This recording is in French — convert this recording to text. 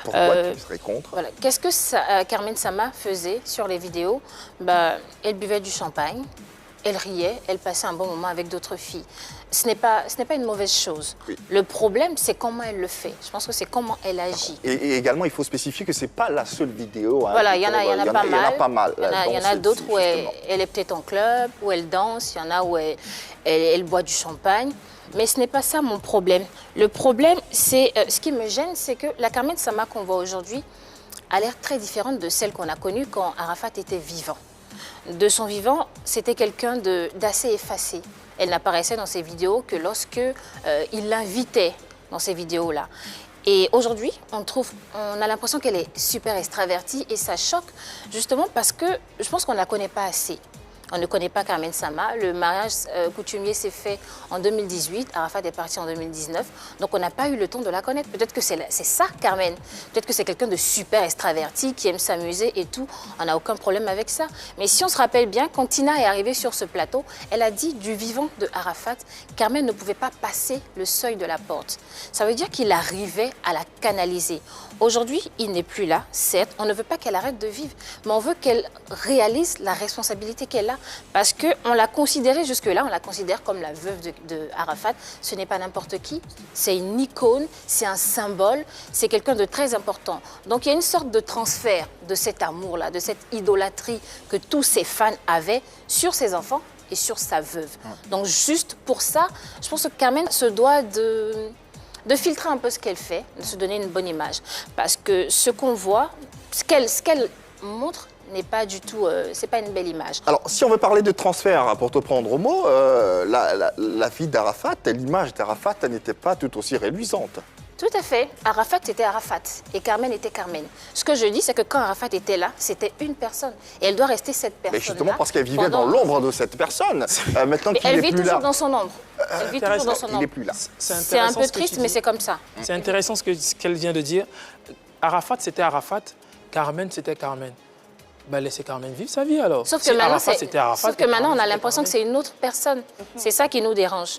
Pourquoi tu serais contre? Voilà. Qu'est-ce que Carmen Sama faisait sur les vidéos? Elle buvait du champagne, elle riait, elle passait un bon moment avec d'autres filles. Ce n'est pas une mauvaise chose. Oui. Le problème, c'est comment elle le fait. Je pense que c'est comment elle agit. Et également, il faut spécifier que ce n'est pas la seule vidéo. Hein, voilà, il y en a pas mal. Il y en a pas mal. Il y en a d'autres où elle est peut-être en club, où elle danse. Il y en a où elle boit du champagne. Mais ce n'est pas ça mon problème. Le problème, c'est ce qui me gêne, c'est que la Carmen Sama qu'on voit aujourd'hui a l'air très différente de celle qu'on a connue quand Arafat était vivant. De son vivant, c'était quelqu'un d'assez effacé. Elle n'apparaissait dans ses vidéos que lorsque il l'invitait dans ces vidéos-là. Et aujourd'hui, on a l'impression qu'elle est super extravertie et ça choque justement parce que je pense qu'on ne la connaît pas assez. On ne connaît pas Carmen Sama. Le mariage coutumier s'est fait en 2018. Arafat est parti en 2019. Donc, on n'a pas eu le temps de la connaître. Peut-être que c'est ça, Carmen. Peut-être que c'est quelqu'un de super extraverti qui aime s'amuser et tout. On n'a aucun problème avec ça. Mais si on se rappelle bien, quand Tina est arrivée sur ce plateau, elle a dit du vivant de Arafat, Carmen ne pouvait pas passer le seuil de la porte. Ça veut dire qu'il arrivait à la canaliser. Aujourd'hui, il n'est plus là, certes. On ne veut pas qu'elle arrête de vivre, mais on veut qu'elle réalise la responsabilité qu'elle a. Parce qu'on l'a considérée jusque-là, on la considère comme la veuve de Arafat. Ce n'est pas n'importe qui, c'est une icône, c'est un symbole, c'est quelqu'un de très important. Donc il y a une sorte de transfert de cet amour-là, de cette idolâtrie que tous ses fans avaient sur ses enfants et sur sa veuve. Donc juste pour ça, je pense que Carmen se doit de filtrer un peu ce qu'elle fait, de se donner une bonne image. Parce que ce qu'on voit, ce qu'elle montre, n'est pas du tout, c'est pas une belle image. Alors, si on veut parler de transfert, pour te prendre au mot, la vie d'Arafat, l'image d'Arafat n'était pas tout aussi réluisante. Tout à fait. Arafat, c'était Arafat et Carmen était Carmen. Ce que je dis, c'est que quand Arafat était là, c'était une personne. Et elle doit rester cette personne-là. Mais justement parce qu'elle vivait dans l'ombre de cette personne. Maintenant qu'il elle n'est vit plus toujours là. dans son ombre. Elle vit toujours dans son ombre. Il n'est plus là. C'est un peu triste, mais c'est comme ça. C'est intéressant ce qu'elle vient de dire. Arafat, c'était Arafat. Carmen, c'était Carmen. Laissez Carmen vivre sa vie alors. Sauf que maintenant, Arafat, c'était Arafat. sauf que maintenant on a l'impression que c'est une autre personne. C'est ça qui nous dérange.